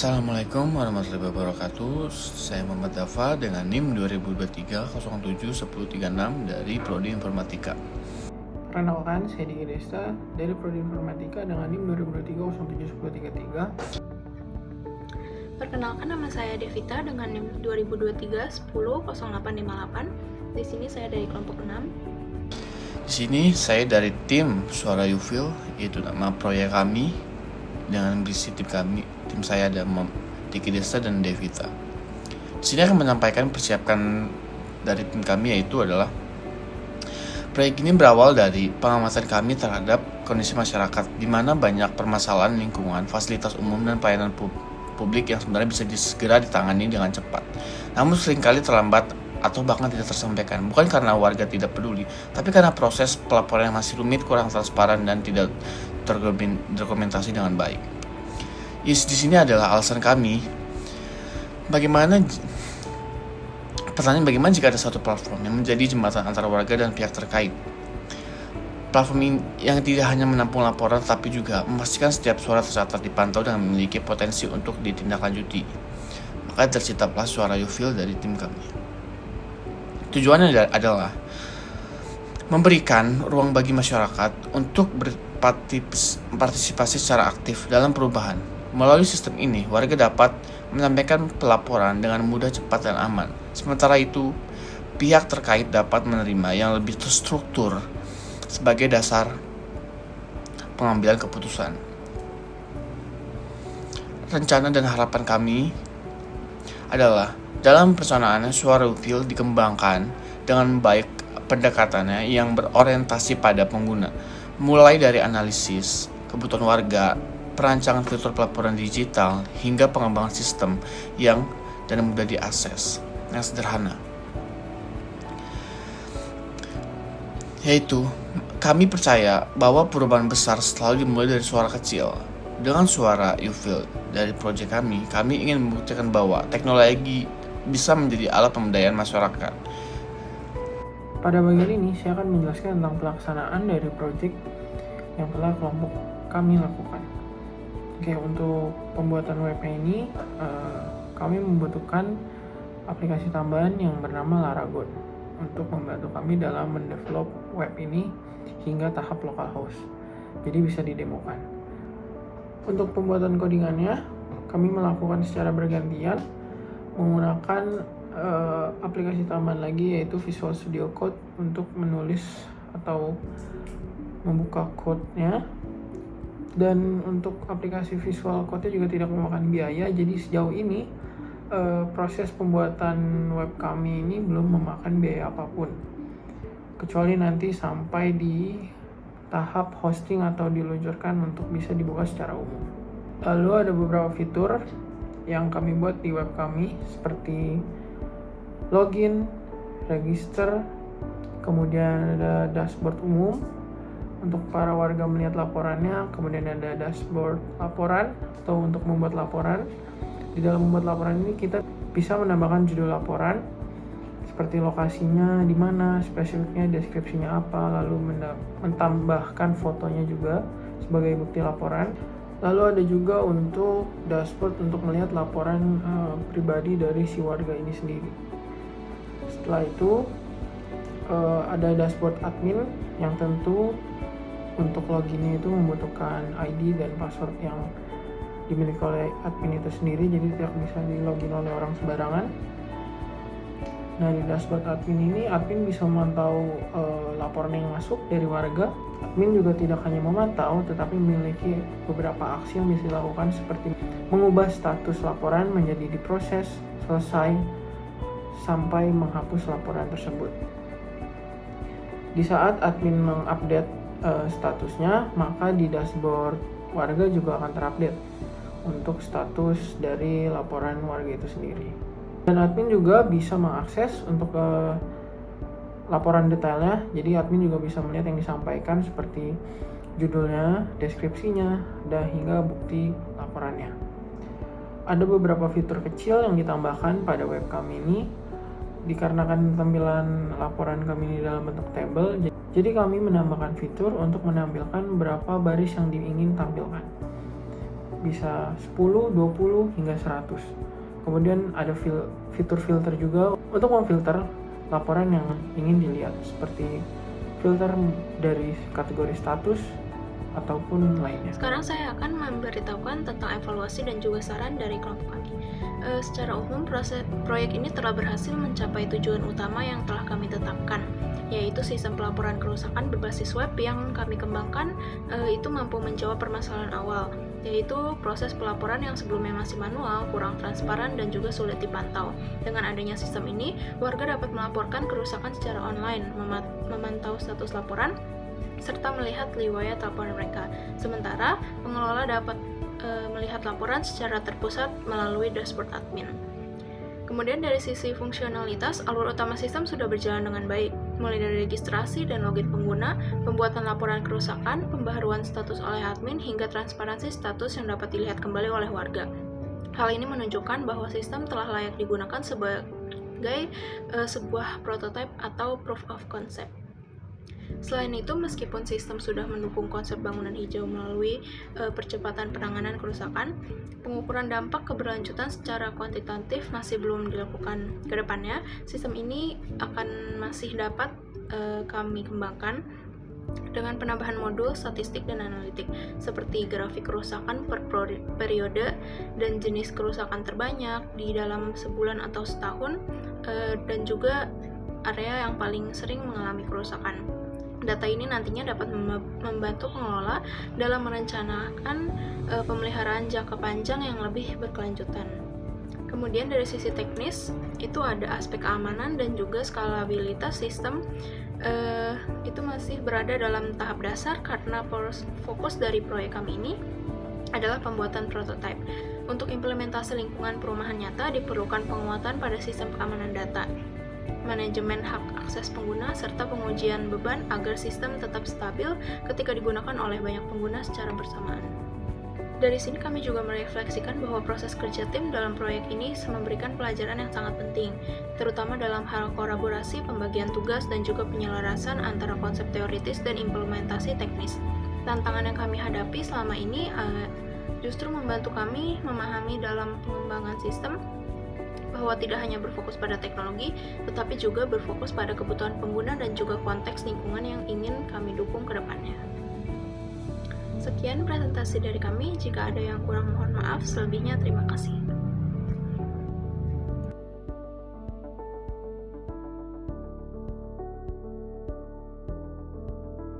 Assalamualaikum warahmatullahi wabarakatuh. Saya Muhammad Dafa dengan NIM 2023-07-1036 dari Prodi Informatika. Perkenalkan, saya Diki Desta dari Prodi Informatika dengan NIM 2023-07-1033. Perkenalkan, nama saya Devita dengan NIM 2023-10-0858. Di sini saya dari kelompok 6. Di sini saya dari tim Suara Yufil, yaitu nama proyek kami dengan berisi tim saya ada Diki Desta dan Devita. Di sini akan menyampaikan persiapan dari tim kami, yaitu adalah proyek ini berawal dari pengamatan kami terhadap kondisi masyarakat di mana banyak permasalahan lingkungan, fasilitas umum dan pelayanan publik yang sebenarnya bisa segera ditangani dengan cepat. Namun seringkali terlambat atau bahkan tidak tersampaikan, bukan karena warga tidak peduli, tapi karena proses pelaporan yang masih rumit, kurang transparan, dan tidak terdokumentasi dengan baik. Di sini adalah alasan kami. Bagaimana jika ada satu platform yang menjadi jembatan antara warga dan pihak terkait? Platform yang tidak hanya menampung laporan, tapi juga memastikan setiap suara tercatat, dipantau, dan memiliki potensi untuk ditindaklanjuti. Maka terciptalah Suara Yufil dari tim kami. Tujuannya adalah memberikan ruang bagi masyarakat untuk berpartisipasi secara aktif dalam perubahan. Melalui sistem ini, warga dapat menyampaikan pelaporan dengan mudah, cepat, dan aman. Sementara itu, pihak terkait dapat menerima yang lebih terstruktur sebagai dasar pengambilan keputusan. Rencana dan harapan kami adalah dalam perencanaannya Suara Yufil dikembangkan dengan baik pendekatannya yang berorientasi pada pengguna, mulai dari analisis kebutuhan warga, perancangan fitur pelaporan digital, hingga pengembangan sistem yang dan mudah diakses, yang sederhana. Yaitu, kami percaya bahwa perubahan besar selalu dimulai dari suara kecil. Dengan Suara Yufil dari proyek kami ingin membuktikan bahwa teknologi bisa menjadi alat pemberdayaan masyarakat. Pada bagian ini, saya akan menjelaskan tentang pelaksanaan dari proyek yang telah kelompok kami lakukan. Oke, untuk pembuatan web ini, kami membutuhkan aplikasi tambahan yang bernama Laragon untuk membantu kami dalam mendevelop web ini hingga tahap localhost. Jadi bisa didemokan. Untuk pembuatan codingannya, kami melakukan secara bergantian menggunakan aplikasi tambahan lagi, yaitu Visual Studio Code untuk menulis atau membuka code-nya. Dan untuk aplikasi Visual Code-nya juga tidak memakan biaya, jadi sejauh ini proses pembuatan web kami ini belum memakan biaya apapun, kecuali nanti sampai di tahap hosting atau diluncurkan untuk bisa dibuka secara umum. Lalu ada beberapa fitur yang kami buat di web kami, seperti login, register, kemudian ada dashboard umum untuk para warga melihat laporannya, kemudian ada dashboard laporan atau untuk membuat laporan. Di dalam membuat laporan ini kita bisa menambahkan judul laporan, seperti lokasinya di mana, spesifiknya, deskripsinya apa, lalu menambahkan fotonya juga sebagai bukti laporan. Lalu ada juga untuk dashboard untuk melihat laporan pribadi dari si warga ini sendiri. Setelah itu ada dashboard admin yang tentu untuk loginnya itu membutuhkan ID dan password yang dimiliki oleh admin itu sendiri, jadi tidak bisa dilogin oleh orang sembarangan. Nah, di dashboard admin ini, admin bisa memantau laporan yang masuk dari warga. Admin juga tidak hanya memantau, tetapi memiliki beberapa aksi yang bisa dilakukan, seperti mengubah status laporan menjadi diproses, selesai, sampai menghapus laporan tersebut. Di saat admin mengupdate statusnya, maka di dashboard warga juga akan terupdate untuk status dari laporan warga itu sendiri. Dan admin juga bisa mengakses untuk laporan detailnya, jadi admin juga bisa melihat yang disampaikan seperti judulnya, deskripsinya, dan hingga bukti laporannya. Ada beberapa fitur kecil yang ditambahkan pada web kami ini, dikarenakan tampilan laporan kami ini dalam bentuk tabel, jadi kami menambahkan fitur untuk menampilkan berapa baris yang ingin tampilkan. bisa 10, 20, hingga 100. Kemudian ada fitur filter juga untuk memfilter laporan yang ingin dilihat, seperti filter dari kategori status ataupun lainnya. Sekarang saya akan memberitahukan tentang evaluasi dan juga saran dari kelompok kami. Secara umum, proyek ini telah berhasil mencapai tujuan utama yang telah kami tetapkan, yaitu sistem pelaporan kerusakan berbasis web yang kami kembangkan itu mampu menjawab permasalahan awal, yaitu proses pelaporan yang sebelumnya masih manual, kurang transparan, dan juga sulit dipantau. Dengan adanya sistem ini, warga dapat melaporkan kerusakan secara online, memantau status laporan, serta melihat riwayat laporan mereka. Sementara, pengelola dapat melihat laporan secara terpusat melalui dashboard admin. Kemudian dari sisi fungsionalitas, alur utama sistem sudah berjalan dengan baik, mulai dari registrasi dan login pengguna, pembuatan laporan kerusakan, pembaharuan status oleh admin, hingga transparansi status yang dapat dilihat kembali oleh warga. Hal ini menunjukkan bahwa sistem telah layak digunakan sebagai sebuah prototipe atau proof of concept. Selain itu, meskipun sistem sudah mendukung konsep bangunan hijau melalui percepatan penanganan kerusakan, pengukuran dampak keberlanjutan secara kuantitatif masih belum dilakukan. Kedepannya, sistem ini akan masih dapat kami kembangkan dengan penambahan modul statistik dan analitik, seperti grafik kerusakan per periode dan jenis kerusakan terbanyak di dalam sebulan atau setahun, dan juga area yang paling sering mengalami kerusakan. Data ini nantinya dapat membantu pengelola dalam merencanakan pemeliharaan jangka panjang yang lebih berkelanjutan. Kemudian dari sisi teknis, itu ada aspek keamanan dan juga skalabilitas sistem. Itu masih berada dalam tahap dasar karena fokus dari proyek kami ini adalah pembuatan prototipe. Untuk implementasi lingkungan perumahan nyata diperlukan penguatan pada sistem keamanan data, manajemen hak akses pengguna, serta pengujian beban agar sistem tetap stabil ketika digunakan oleh banyak pengguna secara bersamaan. Dari sini kami juga merefleksikan bahwa proses kerja tim dalam proyek ini memberikan pelajaran yang sangat penting, terutama dalam hal kolaborasi, pembagian tugas, dan juga penyelarasan antara konsep teoritis dan implementasi teknis. Tantangan yang kami hadapi selama ini justru membantu kami memahami dalam pengembangan sistem bahwa tidak hanya berfokus pada teknologi, tetapi juga berfokus pada kebutuhan pengguna dan juga konteks lingkungan yang ingin kami dukung ke depannya. Sekian presentasi dari kami, jika ada yang kurang mohon maaf, selebihnya terima kasih.